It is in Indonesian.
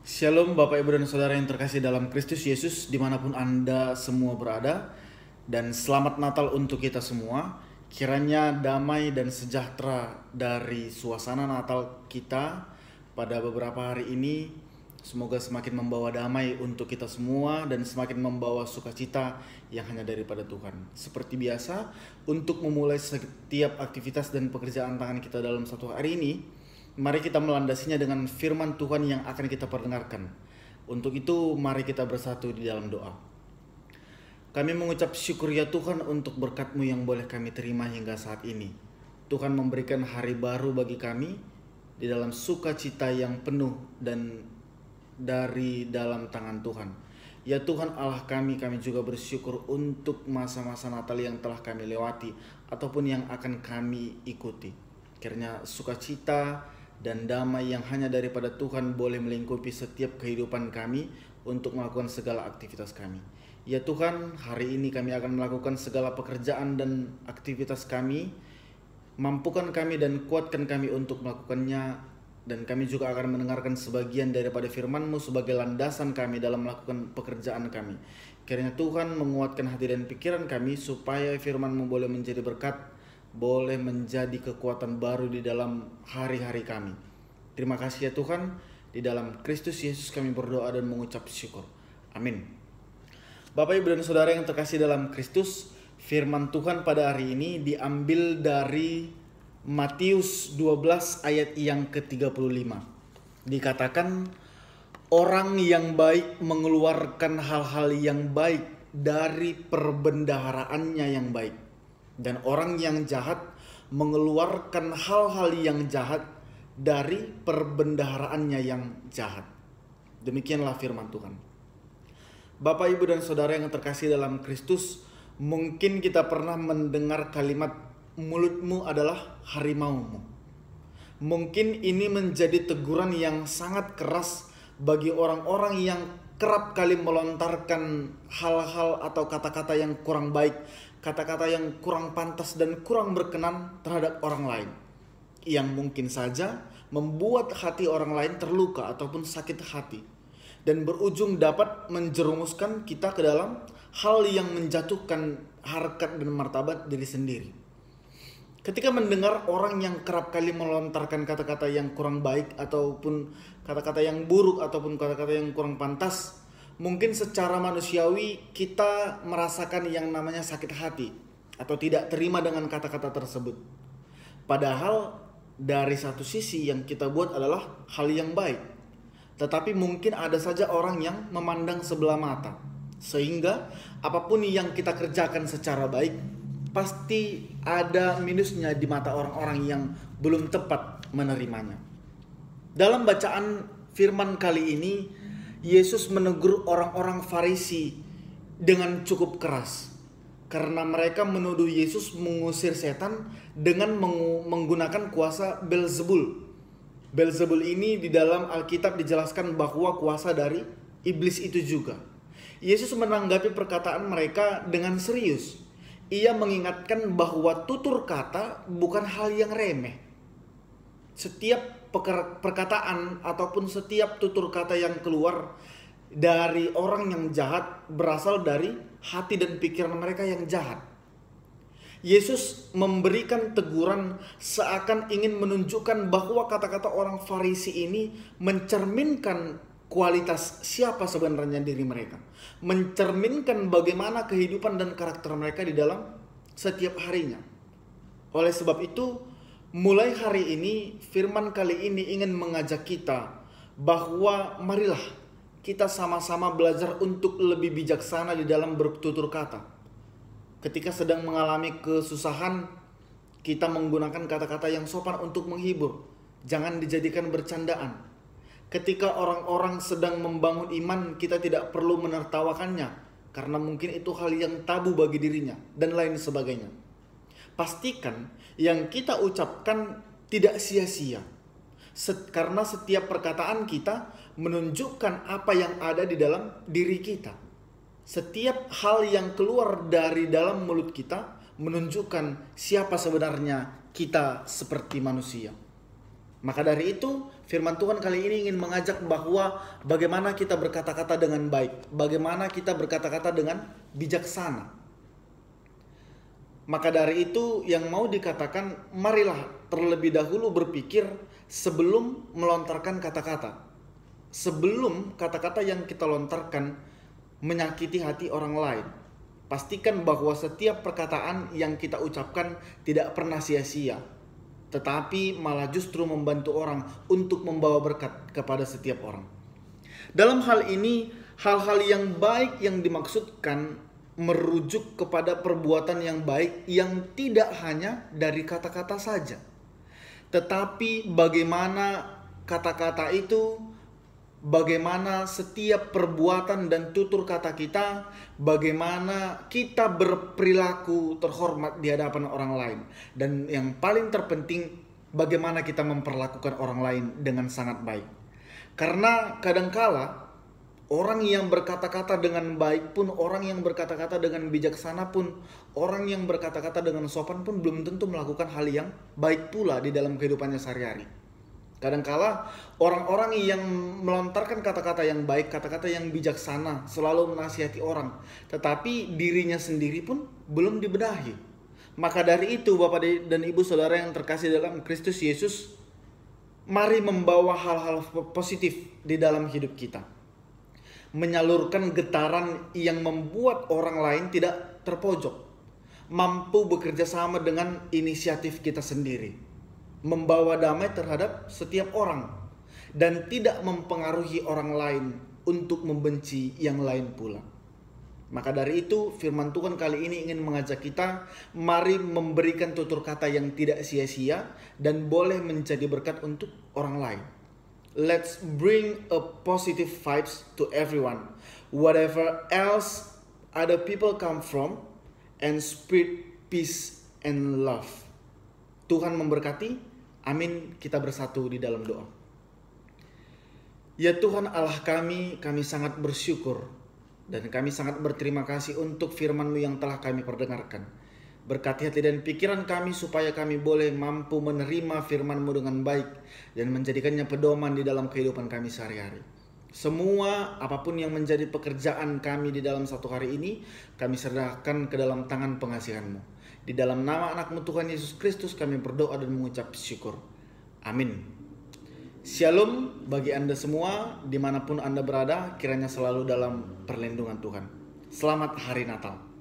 Shalom Bapak Ibu dan Saudara yang terkasih dalam Kristus Yesus dimanapun Anda semua berada. Dan selamat Natal untuk kita semua. Kiranya damai dan sejahtera dari suasana Natal kita pada beberapa hari ini semoga semakin membawa damai untuk kita semua dan semakin membawa sukacita yang hanya daripada Tuhan. Seperti biasa, untuk memulai setiap aktivitas dan pekerjaan tangan kita dalam satu hari ini, mari kita melandasinya dengan firman Tuhan yang akan kita perdengarkan. Untuk itu, mari kita bersatu di dalam doa. Kami mengucap syukur ya Tuhan untuk berkat-Mu yang boleh kami terima hingga saat ini. Tuhan memberikan hari baru bagi kami di dalam sukacita yang penuh dan dari dalam tangan Tuhan. Ya Tuhan Allah kami juga bersyukur untuk masa-masa Natal yang telah kami lewati ataupun yang akan kami ikuti. Kiranya sukacita dan damai yang hanya daripada Tuhan boleh melingkupi setiap kehidupan kami untuk melakukan segala aktivitas kami. Ya Tuhan, hari ini kami akan melakukan segala pekerjaan dan aktivitas kami. Mampukan kami dan kuatkan kami untuk melakukannya. Dan kami juga akan mendengarkan sebagian daripada firman-Mu sebagai landasan kami dalam melakukan pekerjaan kami. Kiranya Tuhan menguatkan hati dan pikiran kami supaya firman-Mu boleh menjadi berkat, boleh menjadi kekuatan baru di dalam hari-hari kami. Terima kasih ya Tuhan, di dalam Kristus Yesus kami berdoa dan mengucap syukur. Amin. Bapak Ibu dan Saudara yang terkasih dalam Kristus, firman Tuhan pada hari ini diambil dari Matius 12 ayat yang ke-35. Dikatakan, orang yang baik mengeluarkan hal-hal yang baik dari perbendaharaannya yang baik. Dan orang yang jahat mengeluarkan hal-hal yang jahat dari perbendaharaannya yang jahat. Demikianlah firman Tuhan. Bapak, Ibu, dan Saudara yang terkasih dalam Kristus, mungkin kita pernah mendengar kalimat mulutmu adalah harimaumu. Mungkin ini menjadi teguran yang sangat keras bagi orang-orang yang kerap kali melontarkan hal-hal atau kata-kata yang kurang baik, kata-kata yang kurang pantas dan kurang berkenan terhadap orang lain, yang mungkin saja membuat hati orang lain terluka ataupun sakit hati, dan berujung dapat menjerumuskan kita ke dalam hal yang menjatuhkan harkat dan martabat diri sendiri. Ketika mendengar orang yang kerap kali melontarkan kata-kata yang kurang baik ataupun kata-kata yang buruk ataupun kata-kata yang kurang pantas, mungkin secara manusiawi kita merasakan yang namanya sakit hati atau tidak terima dengan kata-kata tersebut. Padahal dari satu sisi yang kita buat adalah hal yang baik. Tetapi mungkin ada saja orang yang memandang sebelah mata, sehingga apapun yang kita kerjakan secara baik pasti ada minusnya di mata orang-orang yang belum tepat menerimanya. Dalam bacaan firman kali ini, Yesus menegur orang-orang Farisi dengan cukup keras karena mereka menuduh Yesus mengusir setan dengan menggunakan kuasa Beelzebul. Beelzebul ini di dalam Alkitab dijelaskan bahwa kuasa dari iblis itu juga. Yesus menanggapi perkataan mereka dengan serius. Ia mengingatkan bahwa tutur kata bukan hal yang remeh. Setiap perkataan ataupun setiap tutur kata yang keluar dari orang yang jahat berasal dari hati dan pikiran mereka yang jahat. Yesus memberikan teguran seakan ingin menunjukkan bahwa kata-kata orang Farisi ini mencerminkan kualitas siapa sebenarnya diri mereka, mencerminkan bagaimana kehidupan dan karakter mereka di dalam setiap harinya. Oleh sebab itu, mulai hari ini, firman kali ini ingin mengajak kita bahwa marilah kita sama-sama belajar untuk lebih bijaksana di dalam bertutur kata. Ketika sedang mengalami kesusahan, kita menggunakan kata-kata yang sopan untuk menghibur, jangan dijadikan bercandaan. Ketika orang-orang sedang membangun iman, kita tidak perlu menertawakannya karena mungkin itu hal yang tabu bagi dirinya dan lain sebagainya. Pastikan yang kita ucapkan tidak sia-sia, karena setiap perkataan kita menunjukkan apa yang ada di dalam diri kita. Setiap hal yang keluar dari dalam mulut kita menunjukkan siapa sebenarnya kita seperti manusia. Maka dari itu, Firman Tuhan kali ini ingin mengajak bahwa bagaimana kita berkata-kata dengan baik, bagaimana kita berkata-kata dengan bijaksana. Maka dari itu yang mau dikatakan, marilah terlebih dahulu berpikir sebelum melontarkan kata-kata. Sebelum kata-kata yang kita lontarkan menyakiti hati orang lain. Pastikan bahwa setiap perkataan yang kita ucapkan tidak pernah sia-sia, tetapi malah justru membantu orang untuk membawa berkat kepada setiap orang. Dalam hal ini, hal-hal yang baik yang dimaksudkan merujuk kepada perbuatan yang baik yang tidak hanya dari kata-kata saja, tetapi bagaimana kata-kata itu, bagaimana setiap perbuatan dan tutur kata kita, bagaimana kita berperilaku terhormat di hadapan orang lain. Dan yang paling terpenting, bagaimana kita memperlakukan orang lain dengan sangat baik. Karena kadangkala orang yang berkata-kata dengan baik pun, orang yang berkata-kata dengan bijaksana pun, orang yang berkata-kata dengan sopan pun belum tentu melakukan hal yang baik pula di dalam kehidupannya sehari-hari. Kadangkala orang-orang yang melontarkan kata-kata yang baik, kata-kata yang bijaksana, selalu menasihati orang, tetapi dirinya sendiri pun belum dibenahi. Maka dari itu, Bapak dan Ibu Saudara yang terkasih dalam Kristus Yesus, mari membawa hal-hal positif di dalam hidup kita. Menyalurkan getaran yang membuat orang lain tidak terpojok. Mampu bekerja sama dengan inisiatif kita sendiri. Membawa damai terhadap setiap orang dan tidak mempengaruhi orang lain untuk membenci yang lain pula. Maka dari itu firman Tuhan kali ini ingin mengajak kita, mari memberikan tutur kata yang tidak sia-sia dan boleh menjadi berkat untuk orang lain. Let's bring a positive vibes to everyone, whatever else other people come from, and spread peace and love. Tuhan memberkati. Amin. Kita bersatu di dalam doa. Ya Tuhan Allah kami sangat bersyukur dan kami sangat berterima kasih untuk firman-Mu yang telah kami perdengarkan. Berkati hati dan pikiran kami supaya kami boleh mampu menerima firman-Mu dengan baik dan menjadikannya pedoman di dalam kehidupan kami sehari-hari. Semua apapun yang menjadi pekerjaan kami di dalam satu hari ini, kami serahkan ke dalam tangan pengasihan-Mu. Di dalam nama anak-Mu Tuhan Yesus Kristus kami berdoa dan mengucap syukur. Amin. Shalom bagi Anda semua, dimanapun Anda berada, kiranya selalu dalam perlindungan Tuhan. Selamat Hari Natal.